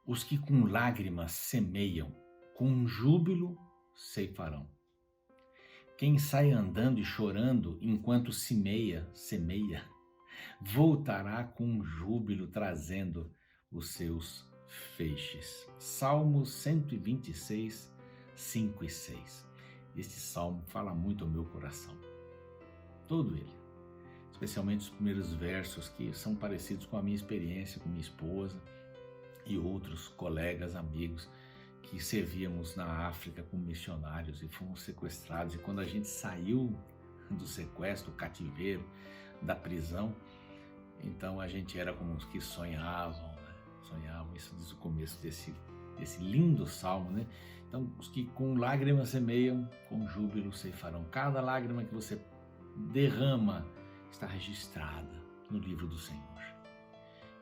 Os que com lágrimas semeiam, com júbilo ceifarão. Quem sai andando e chorando enquanto semeia, voltará com júbilo trazendo os seus feixes. Salmos 126, 5 e 6. Este salmo fala muito ao meu coração, todo ele, especialmente os primeiros versos que são parecidos com a minha experiência com minha esposa e outros colegas, amigos que servíamos na África como missionários e fomos sequestrados. E quando a gente saiu do sequestro, do cativeiro, da prisão, então a gente era como os que sonhavam, né? Sonhavam, isso diz o começo desse lindo salmo, né? Então, os que com lágrimas semeiam, com júbilo ceifarão. Cada lágrima que você derrama está registrada no livro do Senhor.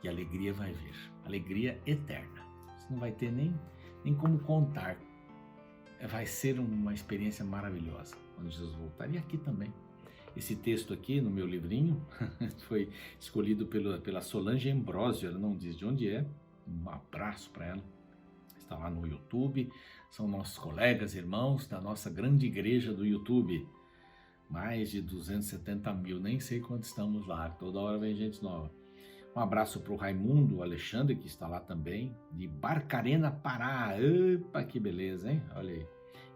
E alegria vai vir, alegria eterna. Você não vai ter nem como contar. Vai ser uma experiência maravilhosa quando Jesus voltar. E aqui também. Esse texto aqui no meu livrinho foi escolhido pela Solange Ambrosio, ela não diz de onde é. Um abraço para ela. Está lá no YouTube. São nossos colegas, irmãos da nossa grande igreja do YouTube. Mais de 270 mil, nem sei quanto estamos lá. Toda hora vem gente nova. Um abraço para o Raimundo Alexandre, que está lá também, de Barcarena, Pará. Opa, que beleza, hein? Olha aí.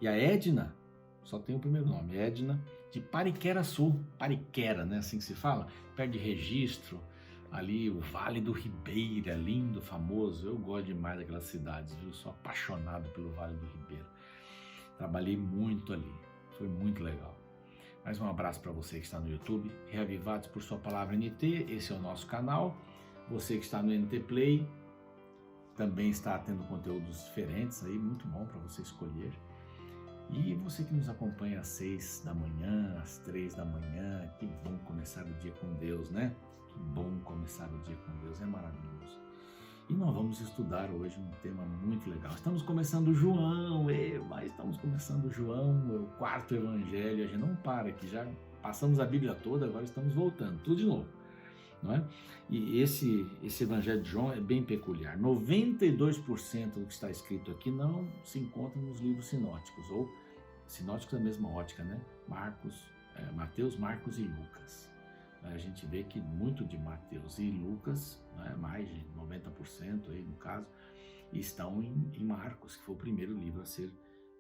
E a Edna, só tem o primeiro nome, Edna, de Pariquera Sul. Pariquera, né? Assim que se fala. Perto de Registro, ali o Vale do Ribeira, lindo, famoso. Eu gosto demais daquelas cidades, viu? Sou apaixonado pelo Vale do Ribeira. Trabalhei muito ali, foi muito legal. Mais um abraço para você que está no YouTube, Reavivados por Sua Palavra NT, esse é o nosso canal. Você que está no NT Play, também está tendo conteúdos diferentes aí, muito bom para você escolher. E você que nos acompanha às 6 da manhã, às 3 da manhã, que bom começar o dia com Deus, né? Que bom começar o dia com Deus, é maravilhoso. E nós vamos estudar hoje um tema muito legal. Estamos começando João, mas estamos começando João, é o quarto evangelho. A gente não para aqui, já passamos a Bíblia toda, agora estamos voltando, tudo de novo, não é? E esse evangelho de João é bem peculiar. 92% do que está escrito aqui não se encontra nos livros sinóticos, ou sinóticos da mesma ótica, né? Mateus, Marcos e Lucas. A gente vê que muito de Mateus e Lucas, né, mais de 90% aí no caso, estão em Marcos, que foi o primeiro livro a ser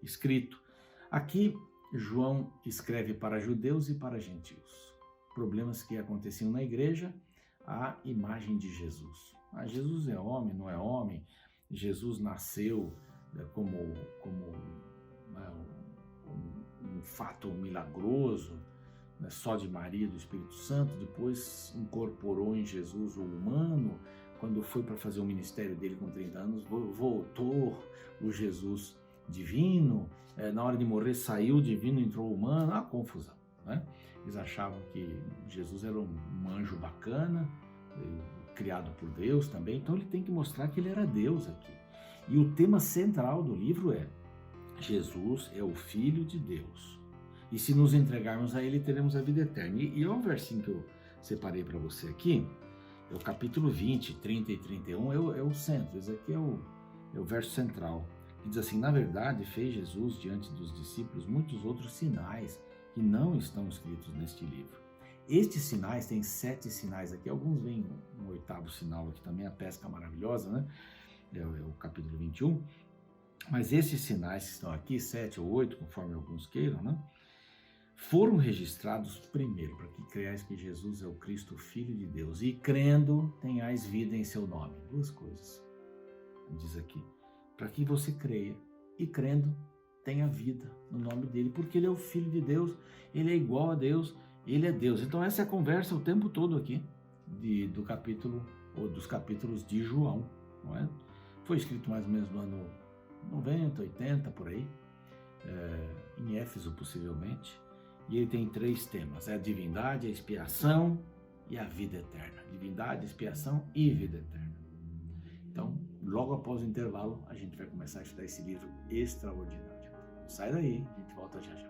escrito. Aqui, João escreve para judeus e para gentios. Problemas que aconteciam na igreja, a imagem de Jesus. Jesus é homem, não é homem? Jesus nasceu como um fato milagroso, só de Maria e do Espírito Santo, depois incorporou em Jesus o humano, quando foi para fazer o ministério dele com 30 anos, voltou o Jesus divino, na hora de morrer saiu divino, entrou humano, a confusão, né? Eles achavam que Jesus era um anjo bacana, criado por Deus também, então ele tem que mostrar que ele era Deus aqui. E o tema central do livro é: Jesus é o Filho de Deus. E se nos entregarmos a Ele, teremos a vida eterna. E o versinho que eu separei para você aqui, é o capítulo 20, 30 e 31, é o centro. Esse aqui é o verso central. Que diz assim: na verdade, fez Jesus diante dos discípulos muitos outros sinais que não estão escritos neste livro. Estes sinais, tem 7 sinais aqui. Alguns vêm no 8º sinal aqui também, a pesca maravilhosa, né? É o capítulo 21. Mas esses sinais que estão aqui, 7 ou 8, conforme alguns queiram, né? Foram registrados primeiro, para que creiais que Jesus é o Cristo, Filho de Deus, e crendo tenhais vida em seu nome. 2 coisas, diz aqui, para que você creia, e crendo tenha vida no nome dele, porque ele é o Filho de Deus, ele é igual a Deus, ele é Deus. Então essa é a conversa o tempo todo aqui, do capítulo, ou dos capítulos de João, não é? Foi escrito mais ou menos no ano 90, 80, por aí, em Éfeso possivelmente. E ele tem 3 temas, a divindade, a expiação e a vida eterna. Divindade, expiação e vida eterna. Então, logo após o intervalo, a gente vai começar a estudar esse livro extraordinário. Sai daí, a gente volta já já.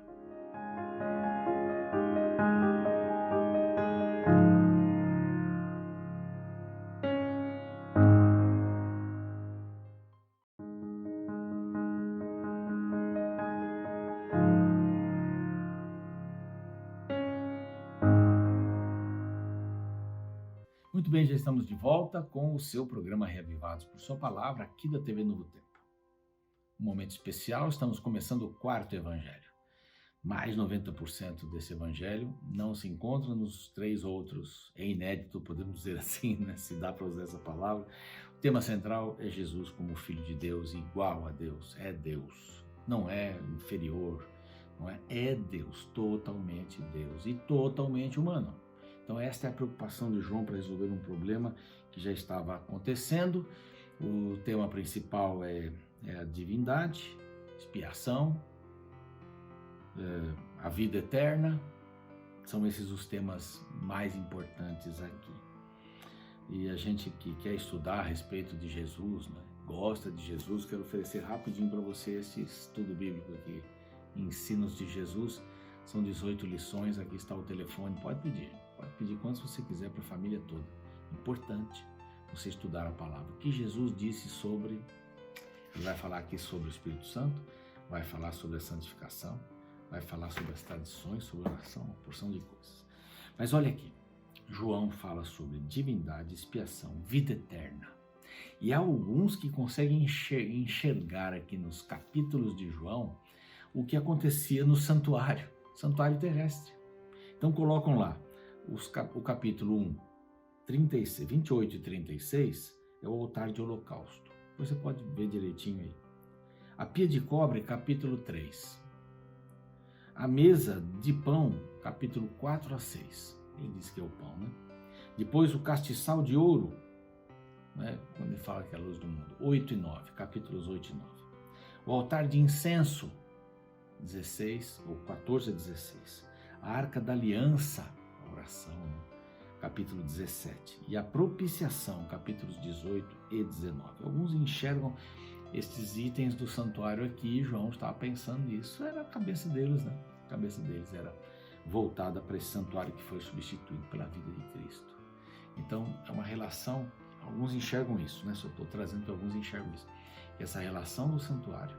bem, já estamos de volta com o seu programa Reavivados por Sua Palavra, aqui da TV Novo Tempo. Um momento especial, estamos começando o 4º Evangelho. Mais 90% desse Evangelho não se encontra nos 3 outros. É inédito, podemos dizer assim, né? Se dá para usar essa palavra. O tema central é Jesus como Filho de Deus, igual a Deus. É Deus, não é inferior, não é? É Deus, totalmente Deus e totalmente humano. Então esta é a preocupação de João para resolver um problema que já estava acontecendo. O tema principal é a divindade, expiação, a vida eterna. São esses os temas mais importantes aqui. E a gente que quer estudar a respeito de Jesus, né, gosta de Jesus, quero oferecer rapidinho para você esse estudo bíblico aqui, Ensinos de Jesus. São 18 lições, aqui está o telefone, pode pedir quantos você quiser para a família toda. Importante você estudar a palavra. O que Jesus disse sobre, ele vai falar aqui sobre o Espírito Santo, vai falar sobre a santificação, vai falar sobre as tradições, sobre a oração, uma porção de coisas. Mas olha aqui, João fala sobre divindade, expiação, vida eterna. E há alguns que conseguem enxergar aqui nos capítulos de João o que acontecia no santuário terrestre. Então colocam lá o capítulo 1, 28 e 36, é o altar de holocausto. Você pode ver direitinho aí. A pia de cobre, capítulo 3. A mesa de pão, capítulo 4 a 6. Ele diz que é o pão, né? Depois o castiçal de ouro, né? Quando ele fala que é a luz do mundo, 8 e 9, capítulos 8 e 9. O altar de incenso, 16 ou 14 a 16. A arca da aliança, a oração, né? Capítulo 17. E a propiciação, capítulos 18 e 19. Alguns enxergam estes itens do santuário aqui, João estava pensando nisso, era a cabeça deles, né? A cabeça deles era voltada para esse santuário que foi substituído pela vida de Cristo. Então, é uma relação, alguns enxergam isso, né? Só estou trazendo que alguns enxergam isso. Essa relação do santuário,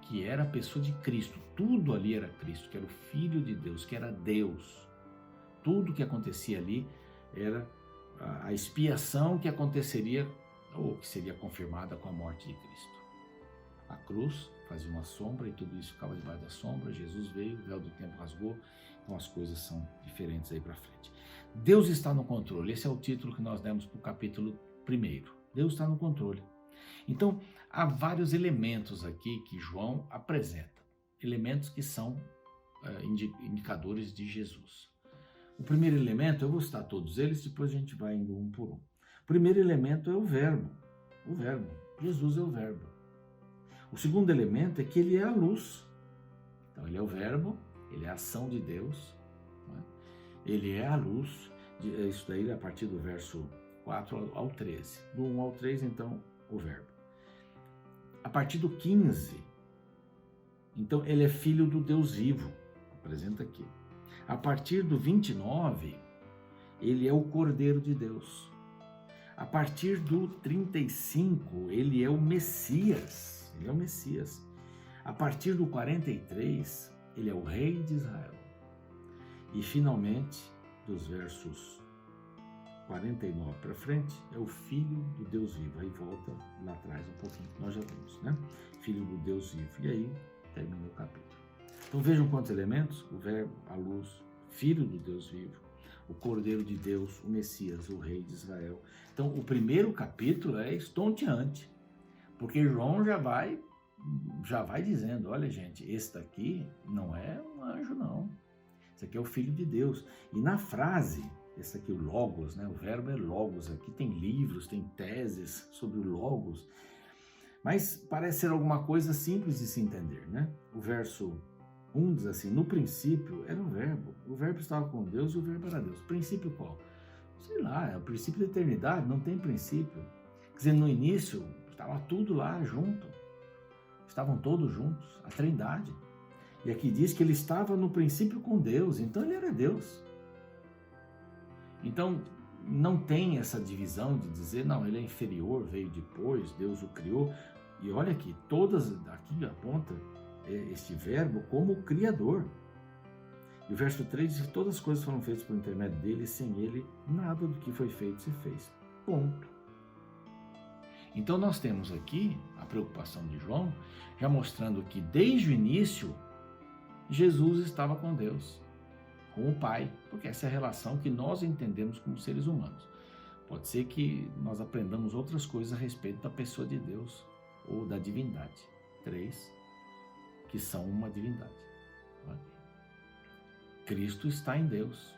que era a pessoa de Cristo, tudo ali era Cristo, que era o Filho de Deus, que era Deus. Tudo que acontecia ali era a expiação que aconteceria, ou que seria confirmada com a morte de Cristo. A cruz fazia uma sombra e tudo isso ficava debaixo da sombra. Jesus veio, o véu do tempo rasgou, então as coisas são diferentes aí para frente. Deus está no controle, esse é o título que nós demos para o capítulo 1. Deus está no controle. Então, há vários elementos aqui que João apresenta, elementos que são indicadores de Jesus. O primeiro elemento, eu vou citar todos eles, depois a gente vai indo um por um. O primeiro elemento é o verbo. Jesus é o verbo. O segundo elemento é que ele é a luz. Então ele é o verbo, ele é a ação de Deus, né? Ele é a luz, isso daí a partir do verso 4 ao 13. Do 1 ao 3, então, o verbo. A partir do 15, então ele é filho do Deus vivo, apresenta aqui. A partir do 29, ele é o Cordeiro de Deus. A partir do 35, ele é o Messias. Ele é o Messias. A partir do 43, ele é o Rei de Israel. E finalmente, dos versos 49 para frente, é o Filho do Deus vivo. Aí volta lá atrás um pouquinho, que nós já vimos, né? Filho do Deus vivo. E aí termina o capítulo. Então vejam quantos elementos: o verbo, a luz, Filho do Deus vivo, o Cordeiro de Deus, o Messias, o Rei de Israel. Então o primeiro capítulo é estonteante, porque João já vai dizendo, olha gente, esse daqui não é um anjo não, esse aqui é o Filho de Deus. E na frase, esse aqui, o Logos, né? O verbo é Logos, aqui tem livros, tem teses sobre o Logos, mas parece ser alguma coisa simples de se entender, né? O verso 1 diz assim, no princípio era o verbo estava com Deus e o verbo era Deus. O princípio qual? Sei lá, é o princípio da eternidade, não tem princípio. Quer dizer, no início estava tudo lá junto, estavam todos juntos, a Trindade. E aqui diz que ele estava no princípio com Deus, então ele era Deus. Então não tem essa divisão de dizer, não, ele é inferior, veio depois, Deus o criou. E olha aqui, aqui aponta este verbo como o Criador. E o verso 3 diz que todas as coisas foram feitas por intermédio dele, e sem ele, nada do que foi feito se fez. Ponto. Então nós temos aqui a preocupação de João, já mostrando que desde o início, Jesus estava com Deus, com o Pai, porque essa é a relação que nós entendemos como seres humanos. Pode ser que nós aprendamos outras coisas a respeito da pessoa de Deus ou da divindade. 3, que são uma divindade. Cristo está em Deus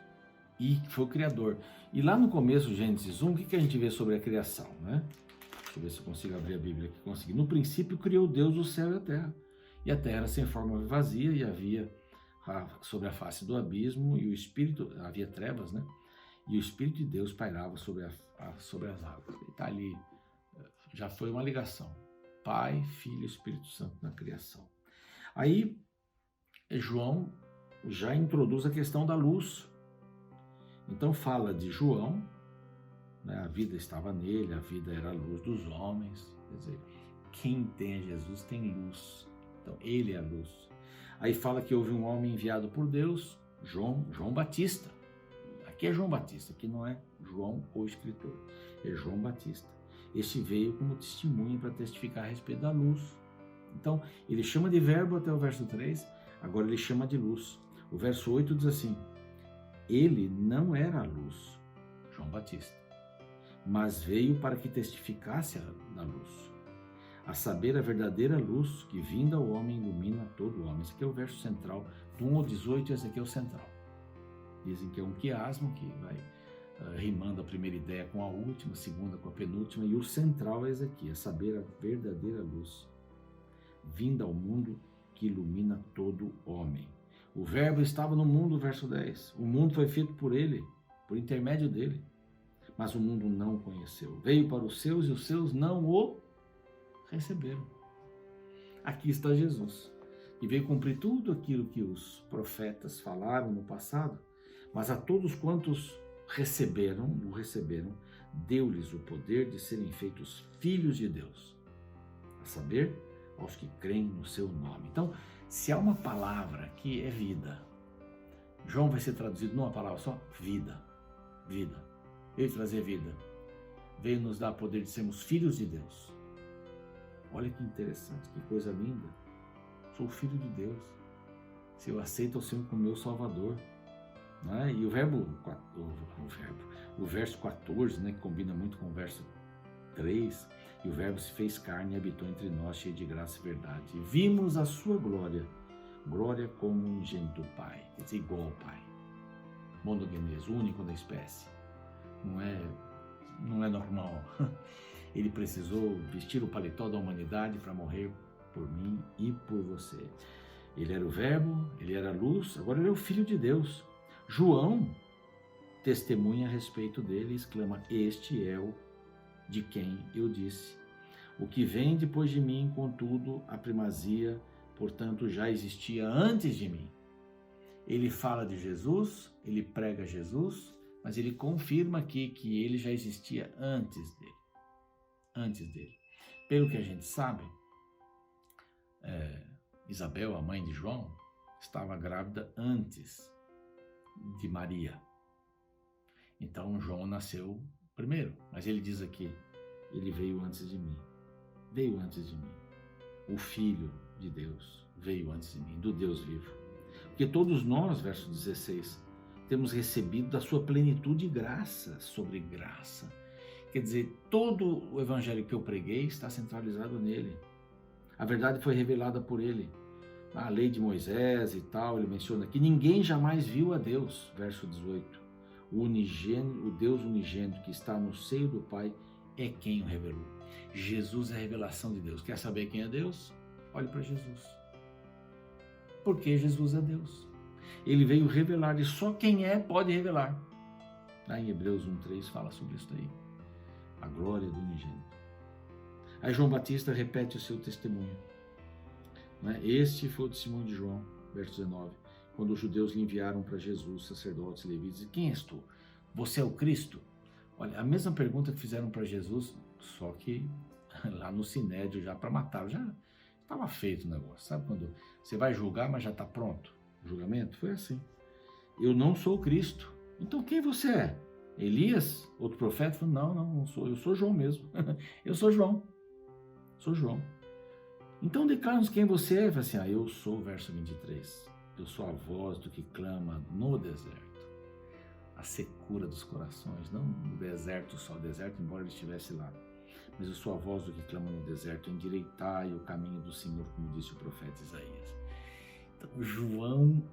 e foi o Criador. E lá no começo, Gênesis 1, o que a gente vê sobre a criação, né? Deixa eu ver se eu consigo abrir a Bíblia aqui. Consegui. No princípio criou Deus o céu e a terra. E a terra era sem forma vazia e havia sobre a face do abismo e o Espírito, havia trevas, né? E o Espírito de Deus pairava sobre as águas. E está ali, já foi uma ligação. Pai, Filho e Espírito Santo na criação. Aí, João já introduz a questão da luz. Então fala de João, né? A vida estava nele, a vida era a luz dos homens. Quer dizer, quem tem Jesus tem luz. Então ele é a luz. Aí fala que houve um homem enviado por Deus, João Batista. Aqui é João Batista, aqui não é João o escritor, é João Batista. Este veio como testemunho para testificar a respeito da luz. Então, ele chama de verbo até o verso 3, agora ele chama de luz. O verso 8 diz assim: ele não era a luz, João Batista, mas veio para que testificasse da luz, a saber, a verdadeira luz que vinda ao homem ilumina todo o homem. Esse aqui é o verso central, do 1 ao 18, esse aqui é o central. Dizem que é um quiasmo que vai rimando a primeira ideia com a última, a segunda com a penúltima, e o central é esse aqui, a saber, a verdadeira luz vinda ao mundo que ilumina todo homem. O verbo estava no mundo, verso 10. O mundo foi feito por ele, por intermédio dele, mas o mundo não o conheceu. Veio para os seus e os seus não o receberam. Aqui está Jesus, que veio cumprir tudo aquilo que os profetas falaram no passado, mas a todos quantos o receberam, deu-lhes o poder de serem feitos filhos de Deus, a saber, aos que creem no seu nome. Então, se há uma palavra que é vida, João vai ser traduzido numa palavra só, vida, vida. Veio trazer vida, veio nos dar poder de sermos filhos de Deus. Olha que interessante, que coisa linda. Sou filho de Deus, se eu aceito o Senhor como meu Salvador. Né? E o verso 14, né, que combina muito com o verso 3, e o verbo se fez carne e habitou entre nós, cheio de graça e verdade. E vimos a sua glória, glória como um unigênito do Pai, quer dizer, igual ao Pai. Monogenes, único da espécie. Não é normal. Ele precisou vestir o paletó da humanidade para morrer por mim e por você. Ele era o verbo, ele era a luz, agora ele é o Filho de Deus. João testemunha a respeito dele e exclama: este é o de quem eu disse. O que vem depois de mim, contudo, a primazia, portanto, já existia antes de mim. Ele fala de Jesus, ele prega Jesus, mas ele confirma aqui que ele já existia antes dele. Antes dele. Pelo que a gente sabe, Isabel, a mãe de João, estava grávida antes de Maria. Então João nasceu primeiro, mas ele diz aqui, ele veio antes de mim. Veio antes de mim. O Filho de Deus veio antes de mim, do Deus vivo. Porque todos nós, verso 16, temos recebido da sua plenitude graça sobre graça. Quer dizer, todo o evangelho que eu preguei está centralizado nele. A verdade foi revelada por ele. A lei de Moisés e tal, ele menciona que ninguém jamais viu a Deus, verso 18. O Deus unigênito que está no seio do Pai é quem o revelou. Jesus é a revelação de Deus. Quer saber quem é Deus? Olhe para Jesus. Porque Jesus é Deus. Ele veio revelar, e só quem é pode revelar. Lá em Hebreus 1:3 fala sobre isso daí. A glória do unigênito. Aí João Batista repete o seu testemunho. Este foi o testemunho de João, verso 19, quando os judeus lhe enviaram para Jesus, sacerdotes e levitas: quem és tu? Você é o Cristo? Olha, a mesma pergunta que fizeram para Jesus, só que lá no Sinédrio, já para matar, já estava feito o negócio. Sabe quando você vai julgar, mas já está pronto? O julgamento foi assim. eu não sou o Cristo. Então quem você é? Elias? Outro profeta? Falou, não sou, eu sou João mesmo. Eu sou João. Sou João. Então declara-nos quem você é. Ele fala assim, eu sou, verso 23. Eu sou a voz do que clama no deserto. A secura dos corações, não no deserto só, deserto, embora ele estivesse lá. Mas eu sou a voz do que clama no deserto, endireitai o caminho do Senhor, como disse o profeta Isaías. Então João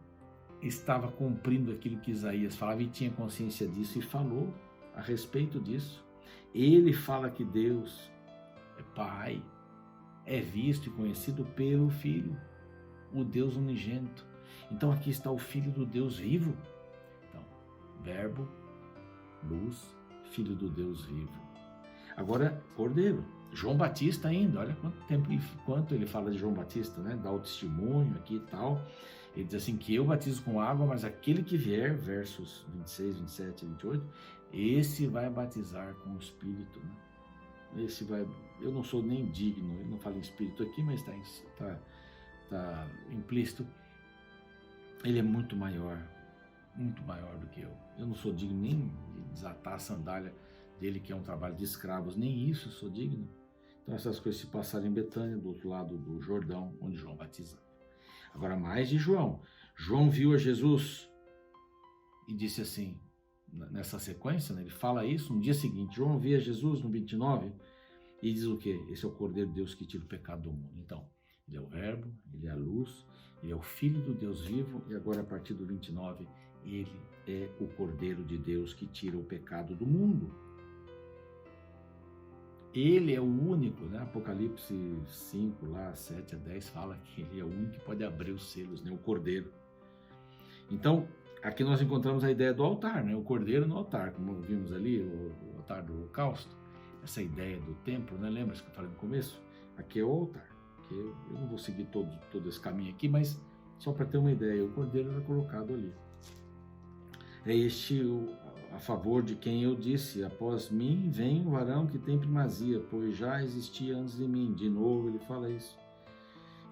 estava cumprindo aquilo que Isaías falava e tinha consciência disso e falou a respeito disso. Ele fala que Deus é Pai, é visto e conhecido pelo Filho, o Deus unigênito. Então aqui está o Filho do Deus vivo. Então, Verbo, luz, Filho do Deus vivo. Agora, Cordeiro, João Batista ainda, olha quanto ele fala de João Batista, né? Dá o testemunho aqui e tal. Ele diz assim, que eu batizo com água, mas aquele que vier, versos 26, 27 e 28, esse vai batizar com o Espírito, né? Eu não sou nem digno, ele não fala em Espírito aqui, mas está implícito. Ele é muito maior do que eu. Eu não sou digno nem de desatar a sandália dele, que é um trabalho de escravos, nem isso eu sou digno. Então essas coisas se passaram em Betânia, do outro lado do Jordão, onde João batizava. Agora mais de João. João viu a Jesus e disse assim, nessa sequência, né, ele fala isso no dia seguinte. João via Jesus no 29 e diz o quê? Esse é o Cordeiro de Deus que tira o pecado do mundo. Então, ele é o Verbo, ele é a luz, ele é o Filho do Deus vivo e agora a partir do 29, ele é o Cordeiro de Deus que tira o pecado do mundo. Ele é o único, né? Apocalipse 5, lá, 7 a 10, fala que ele é o único que pode abrir os selos, né? O Cordeiro. Então, aqui nós encontramos a ideia do altar, né? O Cordeiro no altar, como vimos ali, o altar do holocausto, essa ideia do templo, né? Lembra que eu falei no começo? Aqui é o altar. Aqui eu não vou seguir todo esse caminho aqui, mas só para ter uma ideia, o Cordeiro era colocado ali. É este a favor de quem eu disse, após mim vem o varão que tem primazia, pois já existia antes de mim. De novo ele fala isso.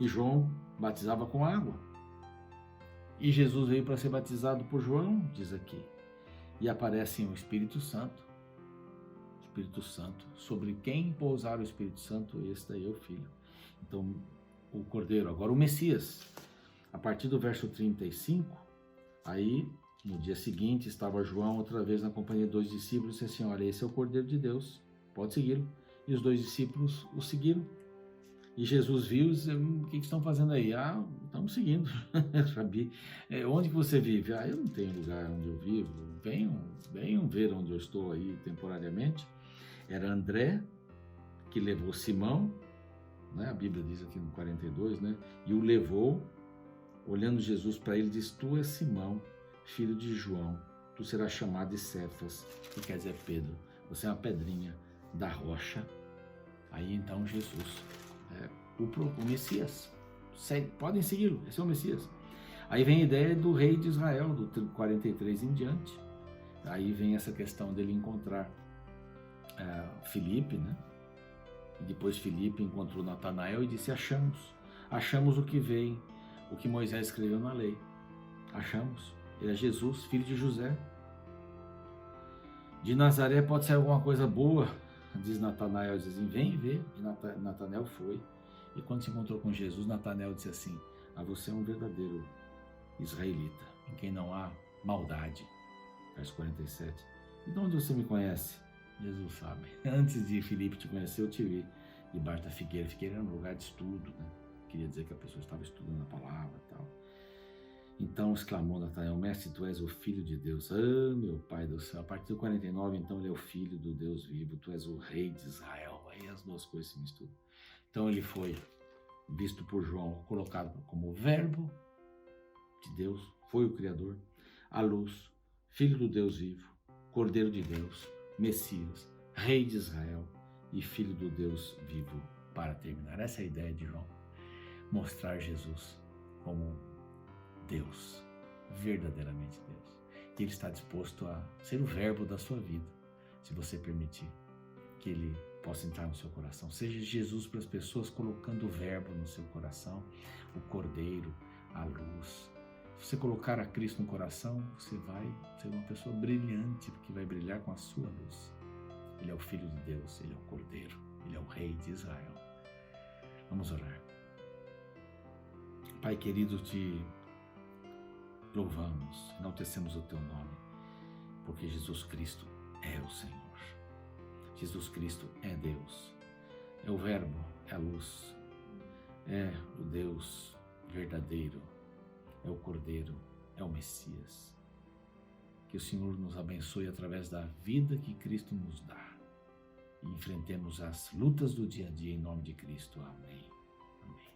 E João batizava com água. E Jesus veio para ser batizado por João, diz aqui. E aparece o Espírito Santo. Espírito Santo. Sobre quem pousar o Espírito Santo, esse daí é o Filho. Então, o Cordeiro. Agora o Messias. A partir do verso 35, aí... No dia seguinte, estava João outra vez na companhia de 2 discípulos e disse assim, olha, esse é o Cordeiro de Deus, pode segui-lo. E os 2 discípulos o seguiram. E Jesus viu e disse, o que estão fazendo aí? Estamos seguindo. Rabi, onde que você vive? Eu não tenho lugar onde eu vivo. Venham ver onde eu estou aí temporariamente. Era André que levou Simão, né? A Bíblia diz aqui no 42, né? E o levou, olhando Jesus para ele, diz, tu és Simão, filho de João, tu serás chamado de Cefas, que quer dizer Pedro, você é uma pedrinha da rocha. Aí então Jesus, o Messias, podem segui-lo, esse é o Messias. Aí vem a ideia do rei de Israel, do 43 em diante. Aí vem essa questão dele encontrar Filipe, né? E depois Filipe encontrou Natanael e disse, achamos o que vem, o que Moisés escreveu na lei, achamos. Ele é Jesus, filho de José. De Nazaré pode ser alguma coisa boa, diz Natanael, diz assim, vem ver. E Natanael foi. E quando se encontrou com Jesus, Natanael disse assim, você é um verdadeiro israelita, em quem não há maldade. Verso 47. E de onde você me conhece? Jesus sabe. Antes de Filipe te conhecer, eu te vi debaixo da figueira. Figueira era um lugar de estudo, né? Queria dizer que a pessoa estava estudando a palavra e tal. Então exclamou Natanael, mestre, tu és o Filho de Deus. Meu Pai do céu. A partir do 49, então, ele é o Filho do Deus vivo. Tu és o Rei de Israel. Aí as duas coisas se misturam. Então ele foi visto por João, colocado como Verbo de Deus, foi o Criador, a luz, Filho do Deus vivo, Cordeiro de Deus, Messias, Rei de Israel e Filho do Deus vivo, para terminar. Essa é a ideia de João. Mostrar Jesus como Deus, verdadeiramente Deus. E ele está disposto a ser o verbo da sua vida, se você permitir que ele possa entrar no seu coração. Seja Jesus para as pessoas colocando o verbo no seu coração, o Cordeiro, a luz, Se você colocar a Cristo no coração, você vai ser uma pessoa brilhante, que vai brilhar com a sua luz. Ele é o Filho de Deus, Ele é o Cordeiro, Ele é o Rei de Israel. Vamos orar. Pai querido, te louvamos, enaltecemos o Teu nome, porque Jesus Cristo é o Senhor. Jesus Cristo é Deus, é o Verbo, é a luz, é o Deus verdadeiro, é o Cordeiro, é o Messias. Que o Senhor nos abençoe através da vida que Cristo nos dá e enfrentemos as lutas do dia a dia em nome de Cristo. Amém. Amém.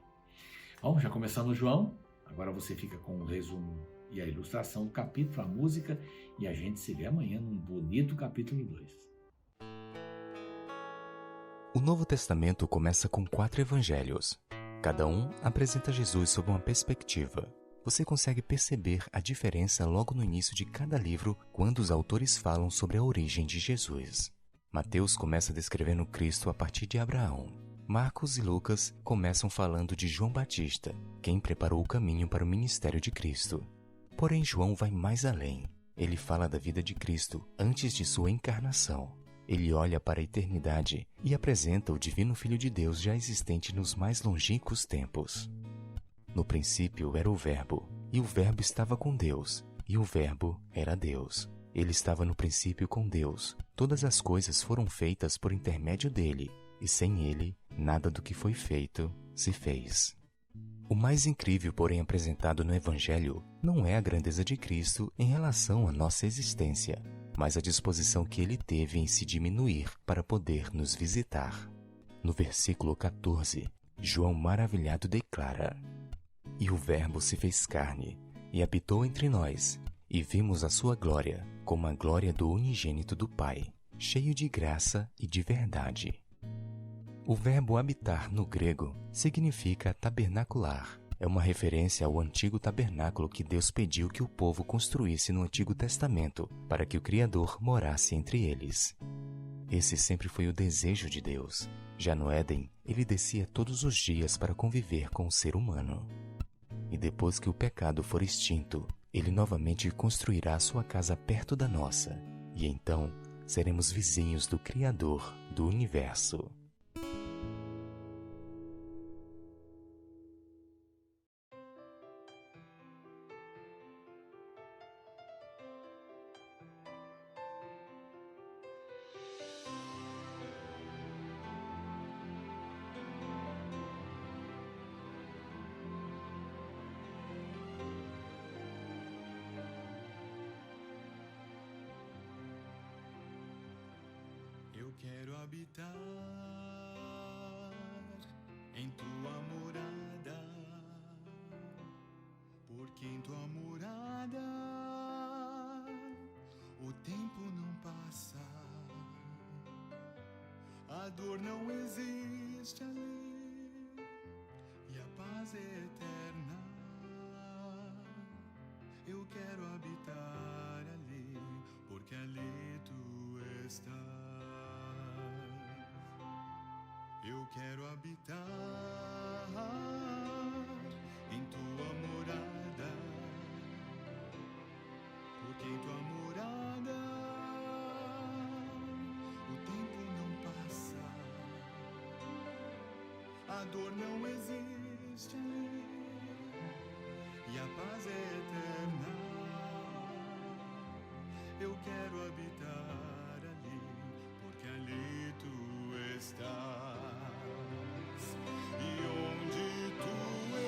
Bom, já começamos João, agora você fica com o resumo e a ilustração do capítulo, a música, e a gente se vê amanhã num bonito capítulo 2. O Novo Testamento começa com 4 evangelhos. Cada um apresenta Jesus sob uma perspectiva. Você consegue perceber a diferença logo no início de cada livro quando os autores falam sobre a origem de Jesus. Mateus começa descrevendo Cristo a partir de Abraão. Marcos e Lucas começam falando de João Batista, quem preparou o caminho para o ministério de Cristo. Porém, João vai mais além. Ele fala da vida de Cristo antes de sua encarnação. Ele olha para a eternidade e apresenta o Divino Filho de Deus já existente nos mais longínquos tempos. No princípio era o Verbo, e o Verbo estava com Deus, e o Verbo era Deus. Ele estava no princípio com Deus. Todas as coisas foram feitas por intermédio dele, e sem ele, nada do que foi feito se fez. O mais incrível, porém, apresentado no Evangelho não é a grandeza de Cristo em relação à nossa existência, mas a disposição que ele teve em se diminuir para poder nos visitar. No versículo 14, João maravilhado declara: "E o Verbo se fez carne, e habitou entre nós, e vimos a sua glória, como a glória do unigênito do Pai, cheio de graça e de verdade." O verbo habitar no grego significa tabernacular. É uma referência ao antigo tabernáculo que Deus pediu que o povo construísse no Antigo Testamento para que o Criador morasse entre eles. Esse sempre foi o desejo de Deus. Já no Éden, ele descia todos os dias para conviver com o ser humano. E depois que o pecado for extinto, ele novamente construirá sua casa perto da nossa. E então, seremos vizinhos do Criador do Universo. Eu quero habitar em tua morada, porque em tua morada o tempo não passa, a dor não existe ali e a paz é eterna. Eu quero habitar ali, porque ali tu estás. Eu quero habitar em tua morada, porque em tua morada o tempo não passa, a dor não existe e a paz é eterna. Eu quero habitar ali, porque ali tu estás. E onde tu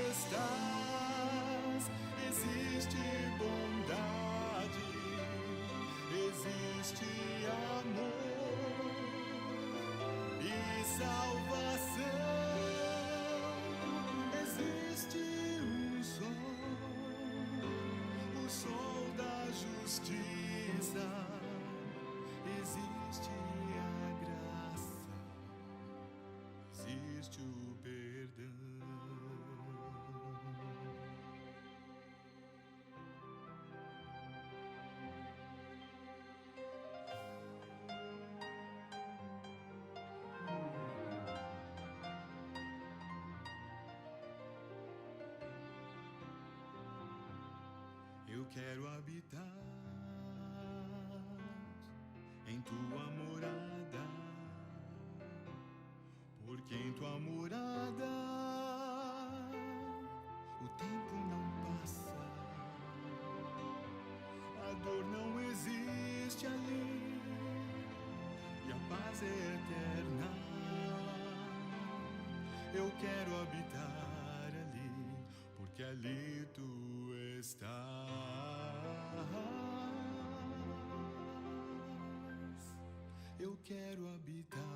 estás, existe bondade, existe amor e salvação. Existe um sol, o sol da justiça. Existe a graça, existe o perdão. Eu quero habitar em tua morada, porque em tua morada o tempo não passa, a dor não existe ali e a paz é eterna. Eu quero habitar ali, porque ali tu estás. Eu quero habitar